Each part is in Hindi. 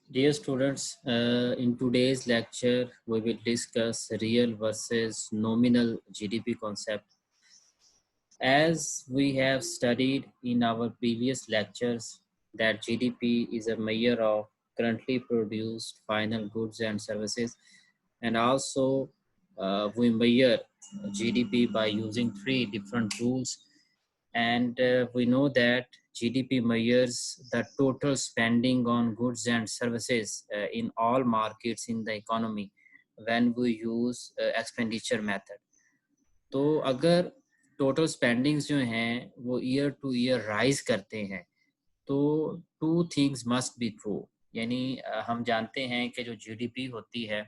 Dear students, in today's lecture, we will discuss real versus nominal GDP concept. As we have studied in our previous lectures that GDP is a measure of currently produced final goods and services, and also we measure GDP by using three different rules, and we know that GDP measures the total spending on goods and services in all markets in the economy when we use expenditure method. तो अगर टोटल स्पेंडिंग्स जो हैं वो ईयर टू ईयर राइज करते हैं तो two things must be true, यानी हम जानते हैं कि जो जीडीपी होती है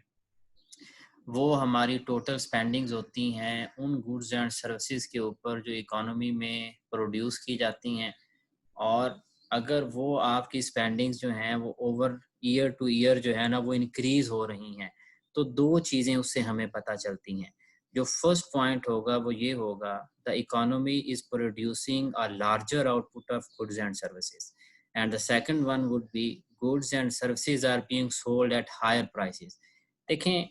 वो हमारी टोटल स्पेंडिंग्स होती हैं उन गुड्स एंड सर्विसेज के ऊपर जो इकोनॉमी में प्रोड्यूस की जाती हैं। और अगर वो आपकी स्पेंडिंग्स जो हैं वो ओवर ईयर टू ईयर जो है ना वो इंक्रीज हो रही हैं, तो दो चीज़ें उससे हमें पता चलती हैं। जो फर्स्ट पॉइंट होगा वो ये होगा, the economy is producing a larger output of goods and services, and the second one would be goods and services are being sold at higher prices. देखें,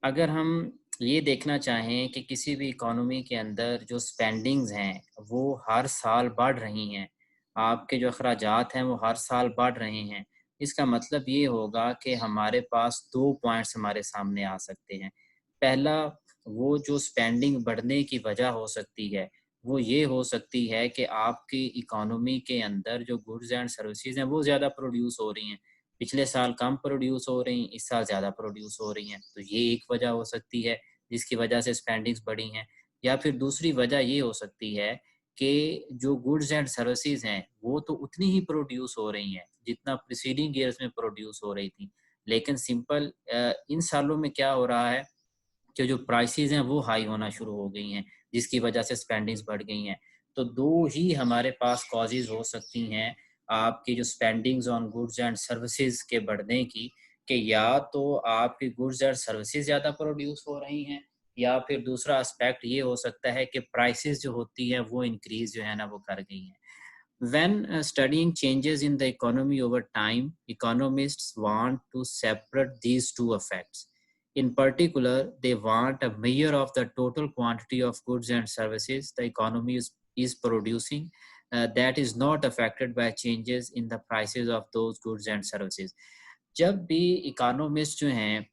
अगर हम ये देखना चाहें कि किसी भी इकोनॉमी के अंदर जो स्पेंडिंग्स हैं वो हर साल बढ़ रही हैं, आपके जो अखराजात हैं वो हर साल बढ़ रहे हैं, इसका मतलब ये होगा कि हमारे पास 2 पॉइंट्स हमारे सामने आ सकते हैं। पहला, वो जो स्पेंडिंग बढ़ने की वजह हो सकती है, वो ये हो सकती है कि आपकी इकोनॉमी के अंदर जो गुड्स एंड सर्विसेज़ हैं वो ज़्यादा प्रोड्यूस हो रही हैं। पिछले साल कम प्रोड्यूस हो रही, इस साल ज़्यादा प्रोड्यूस हो रही हैं। तो ये एक वजह हो सकती है जिसकी वजह से स्पेंडिंग्स बढ़ी हैं। या फिर दूसरी वजह ये हो सकती है कि जो गुड्स एंड सर्विसेज़ हैं, वो तो उतनी ही प्रोड्यूस हो रही हैं, जितना प्रीसीडिंग ईयर्स में प्रोड्यूस हो रही थी। लेकिन सिंपल इन सालों में क्या हो रहा है कि जो प्राइसेज़ हैं वो हाई होना शुरू हो गई हैं, जिसकी वजह से स्पेंडिंग्स बढ़ गई हैं। तो 2 ही हमारे पास कॉज़ेज़ हो सकती हैं आपकी जो spendings on goods and services के बढ़ने की, कि या तो आपकी गुड्स एंड सर्विसेज़ ज़्यादा प्रोड्यूस हो रही हैं, या फिर दूसरा एस्पेक्ट ये हो सकता है कि प्राइसेज़ जो होती हैं वो इंक्रीज़ जो है ना वो कर गई हैं। When studying changes in the economy over time, economists want to separate these two effects. In particular, they want a measure of the total quantity of goods and services the economy is producing that is not affected by changes in the prices of those goods and services. जब भी इकोनॉमिस्ट जो हैं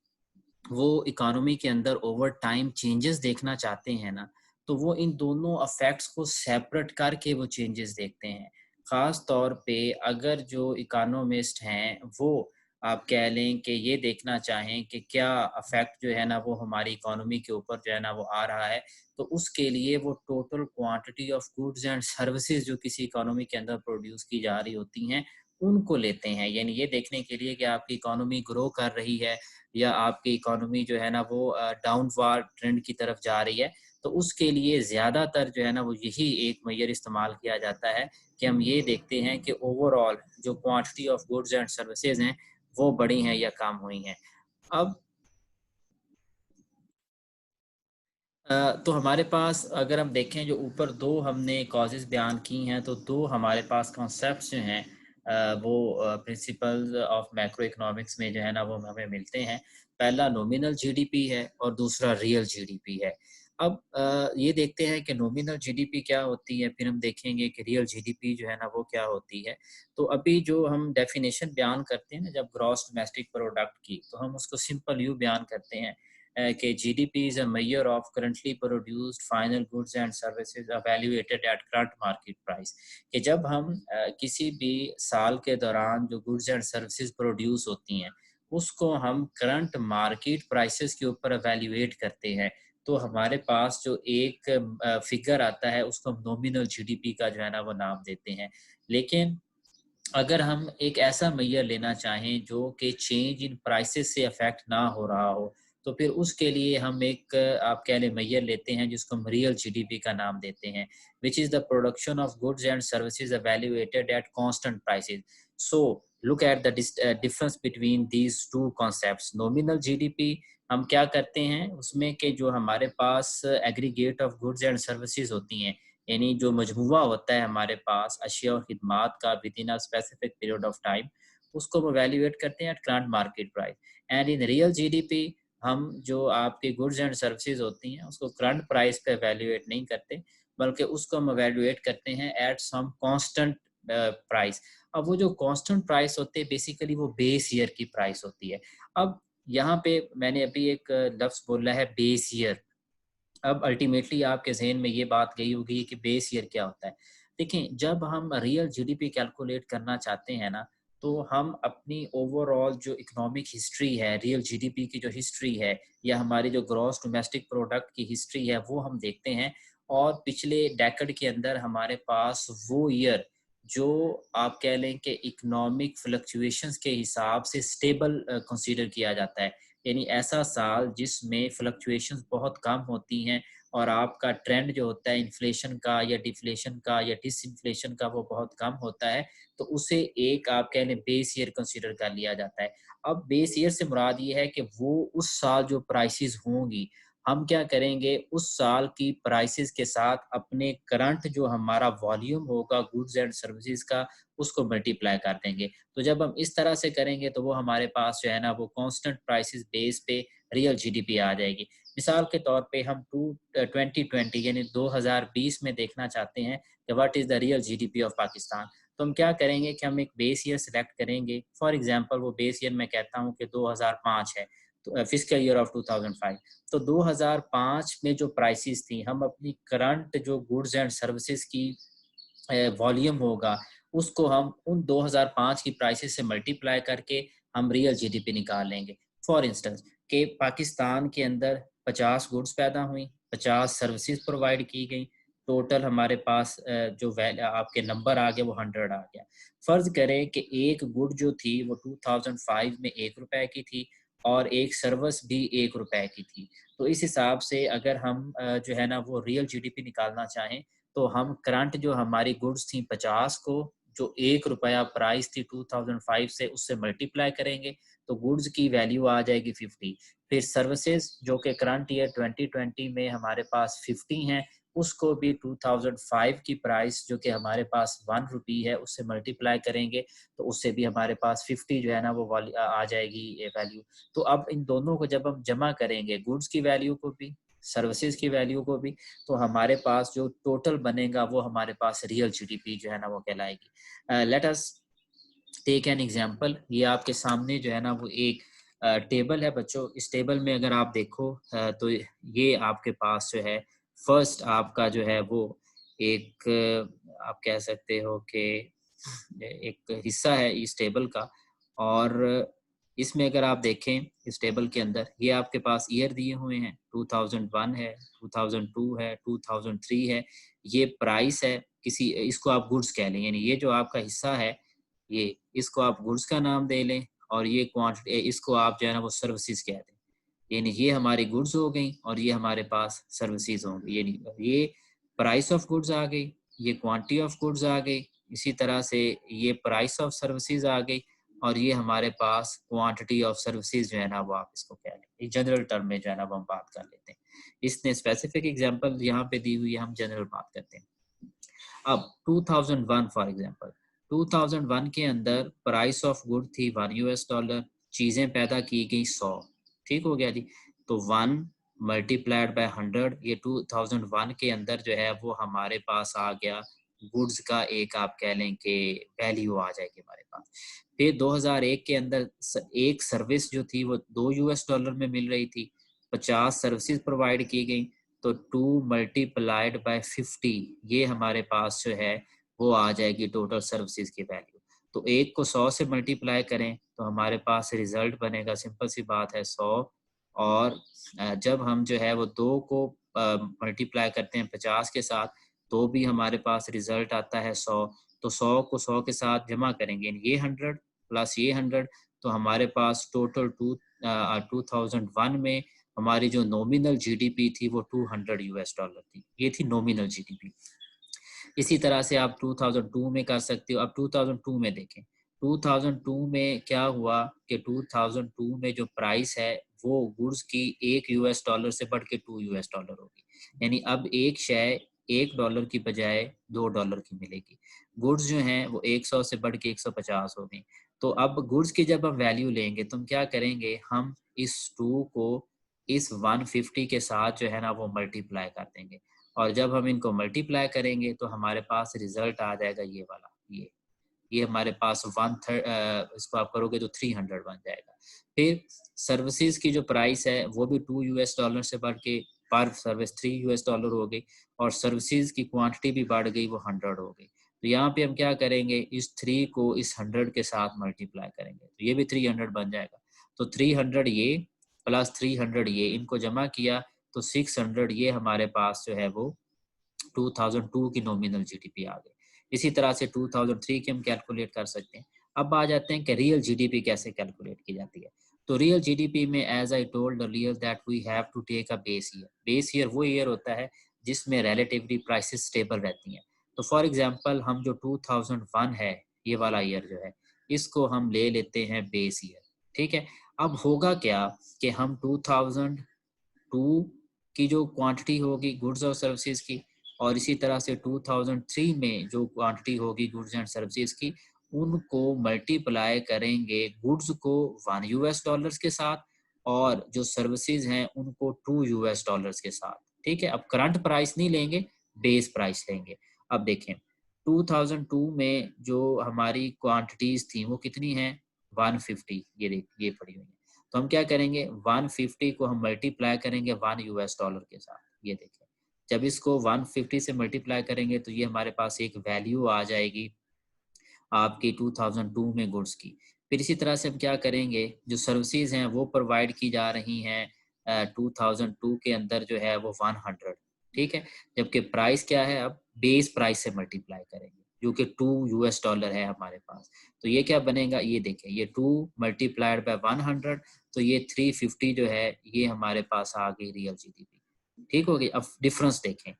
वो इकोनॉमी के अंदर ओवर टाइम चेंजेस देखना चाहते हैं ना, तो वो इन दोनों इफेक्ट्स को सेपरेट करके वो चेंजेस देखते हैं। ख़ास तौर पे अगर जो इकोनॉमिस्ट हैं वो आप कह लें कि ये देखना चाहें कि क्या इफेक्ट जो है ना वो हमारी इकोनॉमी के ऊपर जो है ना वो आ रहा है, तो उसके लिए वो total quantity of goods and services जो किसी इकोनॉमी के अंदर प्रोड्यूस की जा रही होती हैं, उनको लेते हैं। यानी ये देखने के लिए कि आपकी इकोनॉमी ग्रो कर रही है या आपकी इकोनॉमी जो है ना वो डाउनवार्ड ट्रेंड की तरफ जा रही है, तो उसके लिए ज़्यादातर जो है ना वो यही एक मेजर इस्तेमाल किया जाता है कि हम ये देखते हैं कि ओवरऑल जो quantity of goods and services हैं वो बढ़ी हैं या कम हुई हैं। अब तो हमारे पास अगर हम देखें, जो ऊपर 2 हमने कॉजेज़ बयान की हैं, तो 2 हमारे पास कॉन्सेप्ट्स जो हैं वो प्रिंसिपल्स ऑफ मैक्रो इकोनॉमिक्स में जो है ना वो हमें मिलते हैं। पहला नॉमिनल जीडीपी है और दूसरा रियल जीडीपी है। अब ये देखते हैं कि नॉमिनल जीडीपी क्या होती है, फिर हम देखेंगे कि रियल जीडीपी जो है ना वो क्या होती है। तो अभी जो हम डेफिनेशन बयान करते हैं ना जब ग्रॉस डोमेस्टिक प्रोडक्ट की, तो हम उसको सिंपल यूँ बयान करते हैं कि GDP is a measure of currently produced final goods and services evaluated at current market price। कि जब हम किसी भी साल के दौरान जो गुड्स एंड सर्विसेज प्रोड्यूस होती हैं उसको हम करंट मार्केट प्राइसेस के ऊपर एवेल्युएट करते हैं, तो हमारे पास जो एक फिगर आता है उसको हम नॉमिनल जीडीपी का जो है ना वो नाम देते हैं। लेकिन अगर हम एक ऐसा मेजर लेना चाहें जो कि चेंज इन प्राइसेस से अफेक्ट ना हो रहा हो, तो फिर उसके लिए हम एक आप कह लें मेजर लेते हैं जिसको हम रियल जीडीपी का नाम देते हैं, which is the production of goods and services evaluated at constant prices. So look at the difference between these two concepts. Nominal GDP हम क्या करते हैं उसमें कि जो हमारे पास aggregate of goods and services होती हैं, यानी जो मजमूआ होता है हमारे पास अशिया और खिदमात का with in a specific period of time, उसको हम evaluate करते हैं at current market price. And in real GDP हम जो आपके गुड्स एंड सर्विसेज होती हैं उसको करंट प्राइस पे evaluate नहीं करते, बल्कि उसको हम evaluate करते हैं at some constant प्राइस। अब वो जो कांस्टेंट प्राइस होते हैं बेसिकली वो बेस ईयर की प्राइस होती है। अब यहाँ पे मैंने अभी एक लफ्ज़ बोला है बेस ईयर। अब अल्टीमेटली आपके ज़हन में ये बात गई होगी कि बेस ईयर क्या होता है। देखिए, जब हम रियल जीडीपी कैलकुलेट करना चाहते हैं ना, तो हम अपनी ओवरऑल जो इकोनॉमिक हिस्ट्री है, रियल जीडीपी की जो हिस्ट्री है या हमारी जो ग्रॉस डोमेस्टिक प्रोडक्ट की हिस्ट्री है, वो हम देखते हैं और पिछले डेकेड के अंदर हमारे पास वो ईयर जो आप कह लें कि इकोनॉमिक फ्लक्चुएशंस के हिसाब से स्टेबल कंसीडर किया जाता है। यानी ऐसा साल जिसमें फ्लक्चुएशंस बहुत कम होती हैं और आपका ट्रेंड जो होता है इन्फ्लेशन का या डिफ्लेशन का या डिसइन्फ्लेशन का वो बहुत कम होता है, तो उसे एक आप कह लें बेस ईयर कंसीडर कर लिया जाता है। अब बेस ईयर से मुराद ये है कि वो उस साल जो प्राइसेस होंगी, हम क्या करेंगे उस साल की प्राइसेस के साथ अपने करंट जो हमारा वॉल्यूम होगा गुड्स एंड सर्विसेज का, उसको मल्टीप्लाई कर देंगे। तो जब हम इस तरह से करेंगे तो वो हमारे पास जो है ना वो कांस्टेंट प्राइसेस बेस पे रियल जीडीपी आ जाएगी। मिसाल के तौर पे हम 2020 यानी 2020 में देखना चाहते हैं कि what is the real GDP of Pakistan. तो हम क्या करेंगे कि हम एक बेस ईयर सेलेक्ट करेंगे। फॉर एग्जांपल वो बेस ईयर मैं कहता हूँ कि 2005 है, तो फिस्कल ईयर ऑफ 2005। तो 2005 में जो प्राइसेस थी, हम अपनी करंट जो गुड्स एंड सर्विसेज की वॉल्यूम होगा, उसको हम उन 2005 की प्राइसेस से मल्टीप्लाई करके हम रियल जीडीपी निकाल लेंगे। फॉर इंस्टेंस कि पाकिस्तान के अंदर 50 गुड्स पैदा हुई, 50 सर्विसेज प्रोवाइड की गई, टोटल हमारे पास जो आपके नंबर आ गया वो 100 आ गया। फर्ज करें कि एक गुड जो थी वो 2005 में ₹1 की थी और एक सर्विस भी ₹1 की थी। तो इस हिसाब से अगर हम जो है ना वो रियल जीडीपी निकालना चाहें, तो हम करंट जो हमारी गुड्स थी 50 को जो ₹1 प्राइस थी 2005 से उससे मल्टीप्लाई करेंगे, तो गुड्स की वैल्यू आ जाएगी 50। फिर सर्विसेज जो कि करंट ईयर 2020 में हमारे पास 50 हैं, उसको भी 2005 की प्राइस जो कि हमारे पास ₹1 है उससे मल्टीप्लाई करेंगे, तो उससे भी हमारे पास 50 जो है ना वो आ जाएगी ये वैल्यू। तो अब इन दोनों को जब हम जमा करेंगे, गुड्स की वैल्यू को भी, सर्विसेज की वैल्यू को भी, तो हमारे पास जो टोटल बनेगा वो हमारे पास रियल जीडीपी जो है ना वो कहलाएगी। Let us take an example. ये आपके सामने जो है ना वो एक टेबल है बच्चों। इस टेबल में अगर आप देखो तो ये आपके पास जो है फर्स्ट आपका जो है वो एक आप कह सकते हो कि एक हिस्सा है इस टेबल का। और इसमें अगर आप देखें इस टेबल के अंदर ये आपके पास ईयर दिए हुए हैं, 2001 है, 2002 है, 2003 है। ये प्राइस है किसी, इसको आप गुड्स कह लें, यानी ये जो आपका हिस्सा है ये, इसको आप गुड्स का नाम दे लें और ये क्वांटिटी इसको आप जो है ना वो सर्विसेज कह दें। यानी ये हमारी गुड्स हो गई और ये हमारे पास सर्विसेज होंगी। यानी ये प्राइस ऑफ गुड्स आ गई, ये क्वांटिटी ऑफ गुड्स आ गई, इसी तरह से ये प्राइस ऑफ सर्विसेज आ गई और ये हमारे पास क्वांटिटी ऑफ सर्विसेज जो है ना वो आप इसको कह लें। ये जनरल टर्म में जो है ना वो हम बात कर लेते हैं। इसने स्पेसिफिक एग्जांपल यहाँ पे दी हुई है, हम जनरल बात करते हैं। अब 2001 फॉर एग्जांपल, 2001 के अंदर प्राइस ऑफ गुड थी $1, चीजें पैदा की गई 100। ठीक हो गया जी। तो 1 मल्टीप्लाइड बाय 100, ये 2001 के अंदर जो है वो हमारे पास आ गया गुड्स का एक आप कह लें कि वैल्यू आ जाएगी हमारे पास। फिर 2001 के अंदर एक सर्विस जो थी वो $2 में मिल रही थी, 50 सर्विसेज प्रोवाइड की गई, तो 2 मल्टीप्लाइड बाय 50 ये हमारे पास जो है वो आ जाएगी टोटल सर्विसेज की वैल्यू। तो एक को 100 से मल्टीप्लाई करें तो हमारे पास रिजल्ट बनेगा, सिंपल सी बात है 100। और जब हम जो है वो 2 को मल्टीप्लाई करते हैं 50 के साथ तो भी हमारे पास रिजल्ट आता है 100। तो 100 को 100 के साथ जमा करेंगे, ये 100 प्लस ये 100, तो हमारे पास टोटल 2001 में हमारी जो नॉमिनल जीडीपी थी वो $200 थी। ये थी नॉमिनल जीडीपी। इसी तरह से आप 2002 में कर सकते हो। अब 2002 में देखें, 2002 में क्या हुआ कि 2002 में जो प्राइस है वो गुड्स की $1 से बढ़ के $2 होगी। यानी अब एक शय $1 की बजाय $2 की मिलेगी। गुड्स जो हैं वो 100 से बढ़ के 150 हो गई। तो अब गुड्स की जब हम वैल्यू लेंगे तो हम क्या करेंगे, हम इस 2 को इस 150 के साथ जो है ना वो मल्टीप्लाई कर देंगे, और जब हम इनको मल्टीप्लाई करेंगे तो हमारे पास रिजल्ट आ जाएगा ये वाला, ये हमारे पास इसको आप करोगे तो 300 बन जाएगा। फिर सर्विसेज की जो प्राइस है वो भी $2 से बढ़ के पर सर्विस $3 हो गई, और सर्विसेज की क्वांटिटी भी बढ़ गई, वो 100 हो गई। तो यहाँ पे हम क्या करेंगे, इस 3 को इस 100 के साथ मल्टीप्लाई करेंगे तो ये भी 300 बन जाएगा। तो 300 ये प्लस 300 ये, इनको जमा किया तो 600 ये हमारे पास जो है वो 2002 की नॉमिनल जीडीपी आ गई। इसी तरह से 2003 की हम कैलकुलेट कर सकते हैं। अब आ जाते हैं कि रियल जीडीपी कैसे कैलकुलेट की जाती है। तो रियल जीडीपी में as I told earlier that we have to take a base year. Base year वो ईयर होता है जिसमें रिलेटिवली प्राइसेस स्टेबल रहती हैं। तो फॉर एग्जांपल हम जो 2001 है, ये वाला ईयर जो है, इसको हम ले लेते हैं बेस ईयर। ठीक है। अब होगा क्या कि हम 2002 की जो क्वांटिटी होगी गुड्स और सर्विसेज की, और इसी तरह से 2003 में जो क्वांटिटी होगी गुड्स एंड सर्विसेज की, उनको मल्टीप्लाई करेंगे गुड्स को $1 के साथ, और जो सर्विसेज हैं उनको $2 के साथ। ठीक है। अब करंट प्राइस नहीं लेंगे, बेस प्राइस लेंगे। अब देखें 2002 में जो हमारी क्वांटिटीज थी वो कितनी हैं, 150, ये पड़ी हुई है। तो हम क्या करेंगे, 150 को हम मल्टीप्लाई करेंगे $1 के साथ। ये देखें, जब इसको 150 से मल्टीप्लाई करेंगे तो ये हमारे पास एक वैल्यू आ जाएगी आपकी 2002 में गुड्स की। फिर इसी तरह से हम क्या करेंगे, जो सर्विसेज हैं वो प्रोवाइड की जा रही हैं 2002 के अंदर जो है वो 100। ठीक है। जबकि प्राइस क्या है, अब बेस प्राइस से मल्टीप्लाई करेंगे जो कि $2 है हमारे पास। तो ये क्या बनेगा, ये देखें, ये 2 मल्टीप्लाइड बाय 100, तो ये 350 जो है ये हमारे पास आ गई रियल जीडीपी। ठीक हो गई। अब डिफरेंस देखें,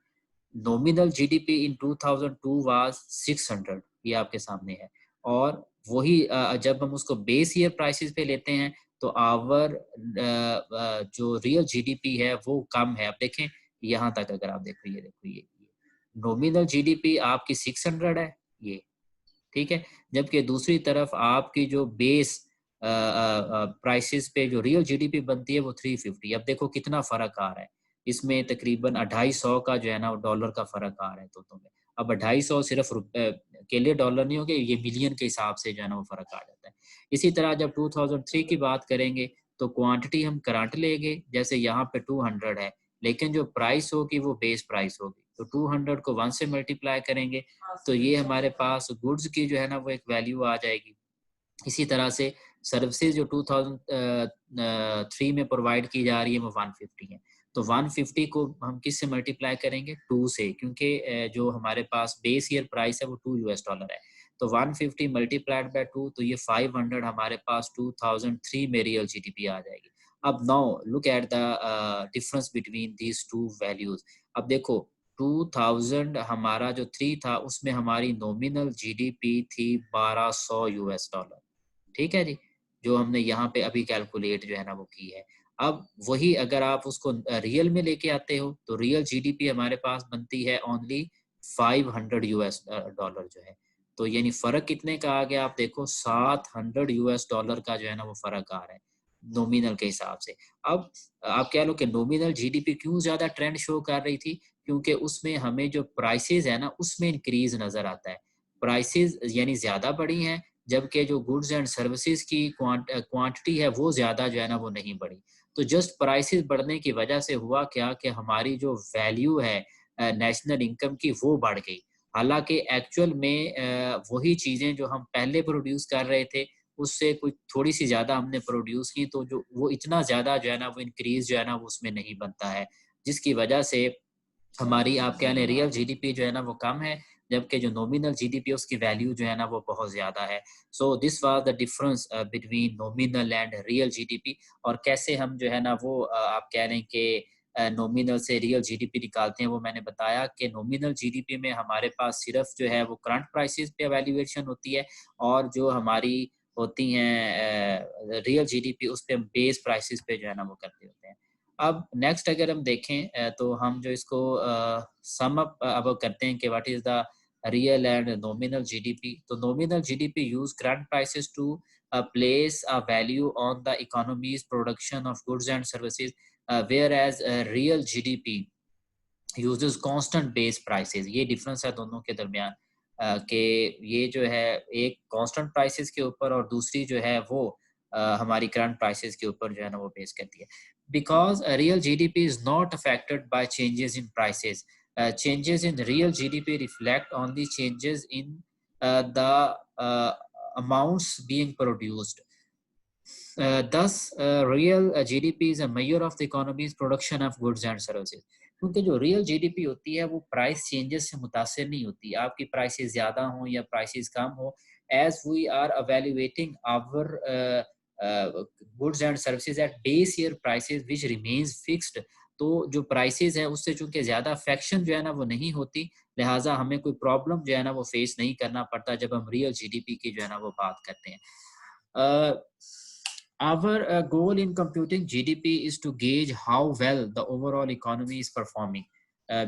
नॉमिनल जीडीपी इन 2002 वाज 600, ये आपके सामने है, और वही जब हम उसको बेस ईयर प्राइसेस पे लेते हैं तो आवर जो रियल जीडीपी है वो कम है। अब देखें यहाँ तक, अगर आप देखो, ये देखो, ये नॉमिनल जीडीपी आपकी 600 है ये। ठीक है। जबकि दूसरी तरफ आपकी जो बेस प्राइसेस पे जो रियल जीडीपी बनती है वो 350। अब देखो कितना फर्क आ रहा है, इसमें तकरीबन 250 का जो है ना डॉलर का फर्क आ रहा है दोनों में। अब 250 सिर्फ अकेले डॉलर नहीं होंगे, ये मिलियन के हिसाब से जो है ना वो फर्क आ जाता है। इसी तरह जब 2003 की बात करेंगे तो क्वांटिटी हम करंट लेंगे, जैसे यहाँ पे 200 है, लेकिन जो प्राइस होगी वो बेस प्राइस होगी, तो 200 को 1 से मल्टीप्लाई करेंगे तो ये हमारे पास गुड्स की जो है ना वो एक वैल्यू आ जाएगी। इसी तरह से सर्विसेज जो 2003 में प्रोवाइड की जा रही है वो 150 है। तो 150 को हम किस से मल्टीप्लाई करेंगे, 2 से, क्योंकि जो हमारे पास बेस ईयर प्राइस है वो $2 है। तो 150 मल्टीप्लाइड बाय 2, तो ये 500 हमारे पास 2003 में रियल जीडीपी आ जाएगी। अब now look at the difference between these to values. अब देखो 2000 हमारा जो 3 था उसमें हमारी नॉमिनल जीडीपी थी $1200। ठीक है जी, जो हमने यहाँ पे अभी कैलकुलेट जो है ना वो की है। अब वही अगर आप उसको रियल में लेके आते हो तो रियल जीडीपी हमारे पास बनती है ओनली $500 जो है। तो यानी फर्क कितने का आ गया, आप देखो $700 का जो है ना वो फर्क आ रहा है नॉमिनल के हिसाब से। अब आप कह लो कि नॉमिनल जीडीपी क्यों ज्यादा ट्रेंड शो कर रही थी, क्योंकि उसमें हमें जो प्राइसेस है ना उसमें इंक्रीज नजर आता है। प्राइसेस यानी ज्यादा बढ़ी हैं, जबकि जो गुड्स एंड सर्विसेज की क्वांटिटी है वो ज्यादा जो है ना वो नहीं बढ़ी। तो जस्ट प्राइसेस बढ़ने की वजह से हुआ क्या कि हमारी जो वैल्यू है नेशनल इनकम की वो बढ़ गई। हालांकि एक्चुअल में वही चीजें जो हम पहले प्रोड्यूस कर रहे थे उससे कुछ थोड़ी सी ज्यादा हमने प्रोड्यूस की, तो जो वो इतना ज्यादा जो है ना वो इंक्रीज जो है ना वो उसमें नहीं बनता है, जिसकी वजह से हमारी आप कह लें रियल जीडीपी जो है ना वो कम है, जबकि जो नॉमिनल जीडीपी उसकी वैल्यू जो है ना वो बहुत ज्यादा है। So this was the difference between nominal and real GDP. और कैसे हम जो है ना वो आप कह लें कि नॉमिनल से रियल जीडीपी निकालते हैं, वो मैंने बताया कि नॉमिनल जीडीपी में हमारे पास सिर्फ जो है वो करंट प्राइसेस पे वैल्यूएशन होती है, और जो हमारी होती हैं रियल जीडीपी उस पे बेस प्राइसेस पे जो है ना वो करते होते हैं। अब नेक्स्ट अगर हम देखें तो हम जो इसको सम अप अब करते हैं कि what is the real and nominal GDP. तो nominal GDP use current prices to place a value on the economy's production of goods and services, whereas real GDP uses constant base prices. ये difference है दोनों के दरमियान, कि ये जो है एक constant prices के ऊपर और दूसरी जो है वो हमारी current prices के ऊपर जो है ना वो base करती है. Because real GDP is not affected by changes in prices. Changes in real GDP reflect only changes in the amounts being produced. Thus, real GDP is a measure of the economy's production of goods and services. क्योंकि जो रियल जीडीपी होती है वो प्राइस चेंजेस से मुतासिर नहीं होती, आपकी प्राइसेस ज़्यादा हों या प्राइसेस कम हो, as we are evaluating our goods and services at base year prices which remains fixed. तो जो प्राइसेस है उससे चूंकि ज़्यादा अफेक्शन जो है ना वो नहीं होती, लिहाजा हमें कोई प्रॉब्लम जो है ना वो फेस नहीं करना पड़ता जब हम रियल जीडीपी की जो है ना वो बात करते हैं. Our goal in computing GDP is to gauge how well the overall economy is performing,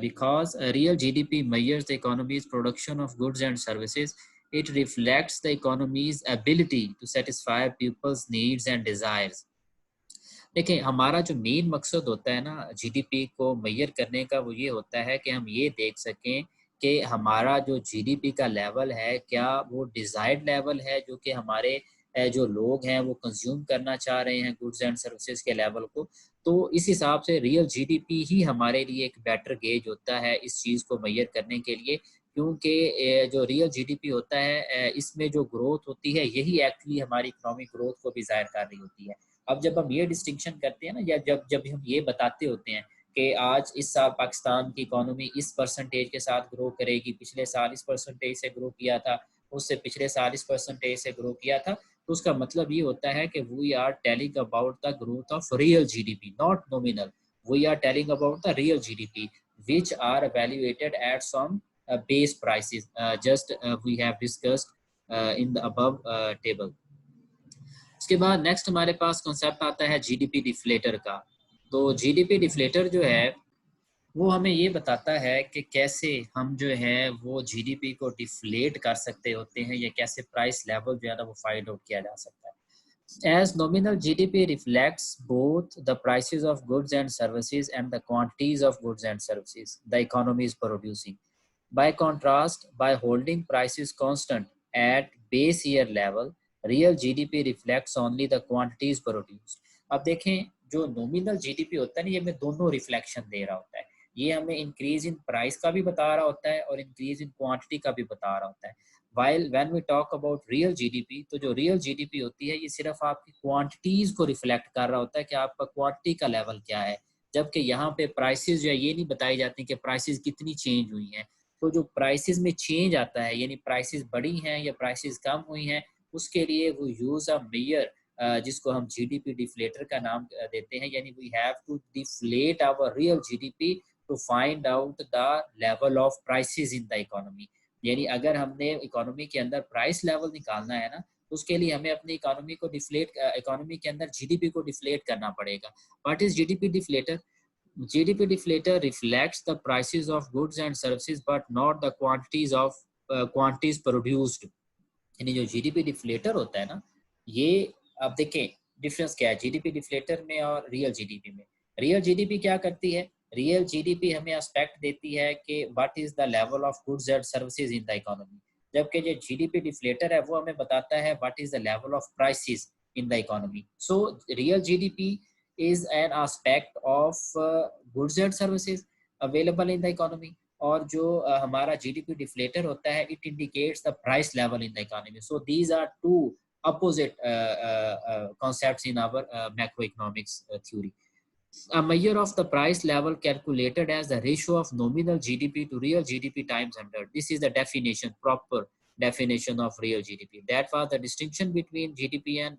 because real GDP measures the economy's production of goods and services. It reflects the economy's ability to satisfy people's needs and desires. देखिए, हमारा जो मेन मकसद होता है ना जीडीपी को मेजर करने का, वो ये होता है कि हम ये देख सकें कि हमारा जो जीडीपी का लेवल है, क्या वो डिज़ायर्ड लेवल है जो कि हमारे जो लोग हैं वो कंज्यूम करना चाह रहे हैं गुड्स एंड सर्विसेज के लेवल को. तो इस हिसाब से रियल जीडीपी ही हमारे लिए एक बेटर गेज होता है इस चीज़ को मेजर करने के लिए, क्योंकि जो रियल जीडीपी होता है इसमें जो ग्रोथ होती है यही एक्चुअली हमारी इकोनॉमिक ग्रोथ को भी ज़ाहिर कर रही होती है. अब जब हम ये डिस्टिंक्शन करते हैं ना, या जब जब हम ये बताते होते हैं कि आज इस साल पाकिस्तान की इकोनॉमी इस परसेंटेज के साथ ग्रो करेगी, पिछले साल इस परसेंटेज से ग्रो किया था, उससे पिछले साल इस परसेंटेज से ग्रो किया था, तो उसका मतलब ये होता है कि we are telling about the growth of real GDP, not nominal. We are telling about the real GDP which are evaluated at some base prices, just we have discussed in the above table. इसके बाद नेक्स्ट हमारे पास कॉन्सेप्ट आता है जीडीपी डिफ्लेटर का. तो जीडीपी डिफ्लेटर जो है वो हमें ये बताता है कि कैसे हम जो है वो जीडीपी को डिफ्लेट कर सकते होते हैं, या कैसे प्राइस लेवल जो है ना वो फाइंड आउट किया जा सकता है. As nominal GDP reflects both the prices of goods and services and the quantities of goods and services the economy is producing. By contrast, by holding prices constant at base year level, real GDP reflects only the quantities produced. अब देखें, जो नॉमिनल जीडीपी होता है ना, ये हमें दोनों रिफ्लेक्शन दे रहा होता है. ये हमें इंक्रीज इन प्राइस का भी बता रहा होता है और इंक्रीज इन क्वांटिटी का भी बता रहा होता है. While when we talk about real GDP, तो जो रियल जीडीपी होती है ये सिर्फ आपकी क्वांटिटीज को रिफ्लेक्ट कर रहा होता है कि आपका क्वांटिटी का लेवल क्या है, जबकि यहाँ पे प्राइसेस जो है ये नहीं बताई जाती कि प्राइसेस कितनी चेंज हुई हैं. तो जो प्राइसेस में चेंज आता है, यानी प्राइसेस बढ़ी हैं या प्राइसेस कम हुई हैं, उसके लिए वो यूज अ मेजर जिसको हम जीडीपी डिफ्लेटर का नाम देते हैं. यानी we have to deflate our real GDP to find out the level of prices in the economy. यानी अगर हमने इकोनॉमी के अंदर प्राइस लेवल निकालना है ना, उसके लिए हमें अपनी इकोनॉमी को इकोनॉमी के अंदर जीडीपी को डिफ्लेट करना पड़ेगा. What is GDP deflator? GDP deflator reflects the prices of goods and services but not the quantities produced. यानी जो GDP deflator होता है ना, ये अब देखें डिफरेंस क्या है जीडीपी डिफ्लेटर में और रियल जीडीपी में. रियल जीडीपी क्या करती है? रियल जीडीपी हमें एस्पेक्ट देती है कि what is the level of goods and services in the economy, जबकि जो जीडीपी डिफ्लेटर है वो हमें बताता है what is the level of prices in the economy. So real GDP is an aspect of goods and services available in the economy, और जो हमारा GDP deflator होता है it indicates the price level in the economy. So these are two opposite concepts in our macroeconomics theory. A measure of the price level calculated as the ratio of nominal GDP to real GDP times 100. This is the definition, proper definition of real GDP. That was the distinction between GDP and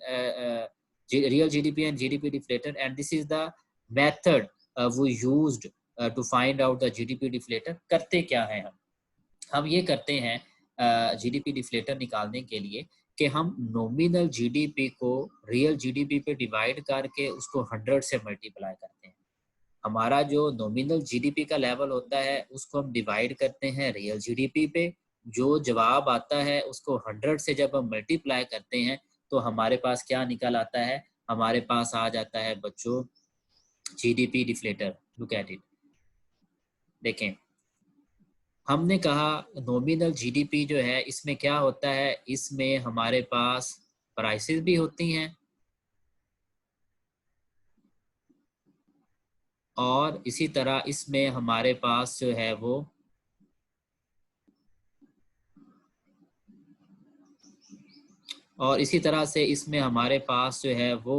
real GDP and GDP deflator, and this is the method we used to find out the GDP deflator. करते क्या हैं हम ये करते हैं GDP deflator निकालने के लिए कि हम नॉमिनल जीडीपी को रियल जीडीपी पे डिवाइड करके उसको 100 से मल्टीप्लाई करते हैं. हमारा जो नॉमिनल जीडीपी का लेवल होता है उसको हम डिवाइड करते हैं रियल जीडीपी पे, जो जवाब आता है उसको 100 से जब हम मल्टीप्लाई करते हैं तो हमारे पास क्या निकल आता है, हमारे पास आ जाता है बच्चों GDP deflator. Look at it, देखें हमने कहा नॉमिनल जीडीपी जो है इसमें क्या होता है, इसमें हमारे पास प्राइसेस भी होती हैं और इसी तरह इसमें हमारे पास जो है वो और इसी तरह से इसमें हमारे पास जो है वो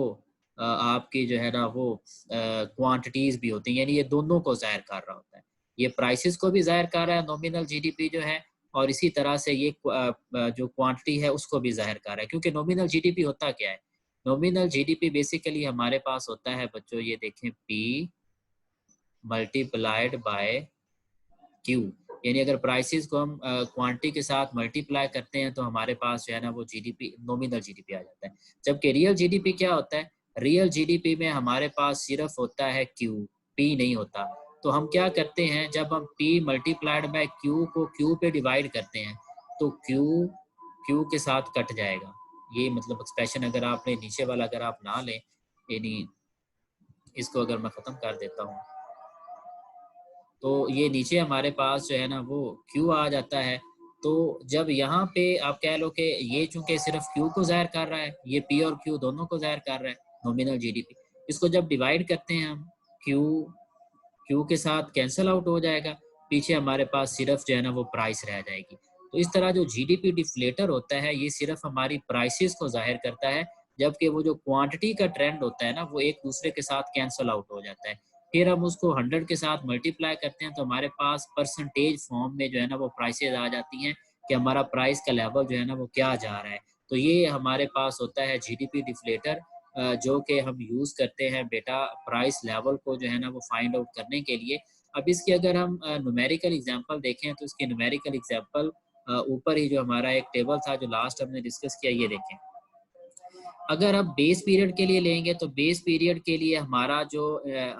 आपकी जो है ना वो क्वांटिटीज भी होती हैं, यानी ये दोनों को ज़ाहिर कर रहा होता है। ये प्राइसेस को भी ज़ाहिर कर रहा है नॉमिनल जीडीपी जो है, और इसी तरह से ये जो क्वांटिटी है उसको भी ज़ाहिर कर रहा है। क्योंकि नॉमिनल जीडीपी होता क्या है, नॉमिनल जीडीपी बेसिकली हमारे पास होता है बच्चों, ये देखें पी मल्टीप्लाइड बाय क्यू, यानी अगर प्राइसेस को हम क्वांटिटी के साथ मल्टीप्लाई करते हैं तो हमारे पास जो है ना वो जीडीपी नॉमिनल जीडीपी आ जाता है। जबकि रियल जीडीपी क्या होता है, रियल जीडीपी में हमारे पास सिर्फ होता है क्यू, पी नहीं होता। तो हम क्या करते हैं, जब हम पी मल्टीप्लाइड बाय क्यू को क्यू पे डिवाइड करते हैं तो क्यू क्यू के साथ कट जाएगा। ये मतलब एक्सप्रेशन अगर आपने नीचे वाला अगर आप ना लें, यानी इसको अगर मैं ख़त्म कर देता हूँ तो ये नीचे हमारे पास जो है ना वो क्यू आ जाता है। तो जब यहाँ पे आप कह लो कि ये चूंकि सिर्फ क्यू को ज़ाहिर कर रहा है, ये पी और क्यू दोनों को ज़ाहिर कर रहा है नॉमिनल जीडीपी, इसको जब डिवाइड करते हैं हम क्यू क्यू के साथ कैंसिल आउट हो जाएगा, पीछे हमारे पास सिर्फ जो है ना वो प्राइस रह जाएगी। तो इस तरह जो जीडीपी डिफ्लेटर होता है ये सिर्फ हमारी प्राइसेस को जाहिर करता है, जबकि वो जो क्वांटिटी का ट्रेंड होता है ना वो एक दूसरे के साथ कैंसिल आउट हो जाता है। फिर हम उसको 100 के साथ मल्टीप्लाई करते हैं तो हमारे पास परसेंटेज फॉर्म में जो है ना वो प्राइसेस आ जाती हैं कि हमारा प्राइस का लेवल जो है ना वो क्या जा रहा है। तो ये हमारे पास होता है जीडीपी डिफ्लेटर, जो कि हम यूज़ करते हैं बेटा प्राइस लेवल को जो है ना वो फाइंड आउट करने के लिए। अब इसकी अगर हम न्यूमेरिकल एग्जांपल देखें तो इसके न्यूमेरिकल एग्जांपल ऊपर ही जो हमारा एक टेबल था जो लास्ट हमने डिस्कस किया, ये देखें। अगर आप बेस पीरियड के लिए लेंगे तो बेस पीरियड के लिए हमारा जो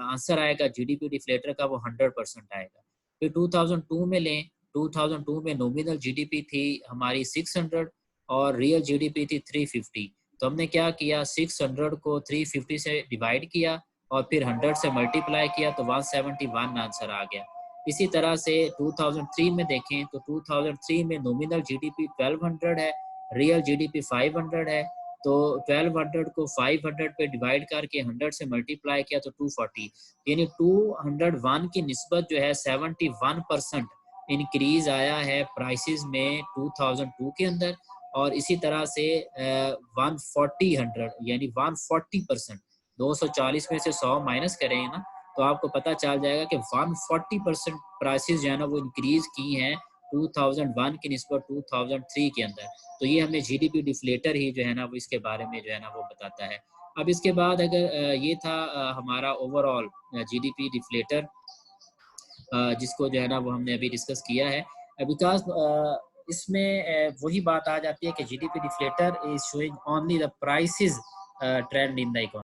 आंसर आएगा जीडीपी डिफ्लेटर का वो 100% आएगा। फिर 2002 में लें, 2002 में नॉमिनल जीडीपी थी हमारी 600 और रियल जीडीपी थी 350। तो हमने क्या किया, 600 को 350 से डिवाइड किया और फिर 100 से मल्टीप्लाई किया तो 171 आंसर आ गया। इसी तरह से 2003 में देखें तो 2003 में नॉमिनल जीडीपी 1200 है, रियल जीडीपी 500 है। तो 1200 को 500 पे डिवाइड करके 100 से मल्टीप्लाई किया तो 240, यानी 201 की निस्बत जो है 71% इंक्रीज आया है प्राइसेस में 2002 के अंदर। और इसी तरह से 140 यानी 140%, 240 में से 100 माइनस करें ना तो आपको पता चल जाएगा कि 140% प्राइसेस जो है ना वो इंक्रीज की हैं 2001 की निस्बत 2003 के अंदर। तो ये हमें जीडीपी डिफ्लेटर ही जो है ना वो इसके बारे में जो है ना वो बताता है। अब इसके बाद अगर ये था हमारा ओवरऑल जीडीपी डिफ्लेटर, जिसको जो है ना वो हमने अभी डिस्कस किया है। बिकॉज इसमें वही बात आ जाती है कि GDP deflator is showing only the prices trend in the economy.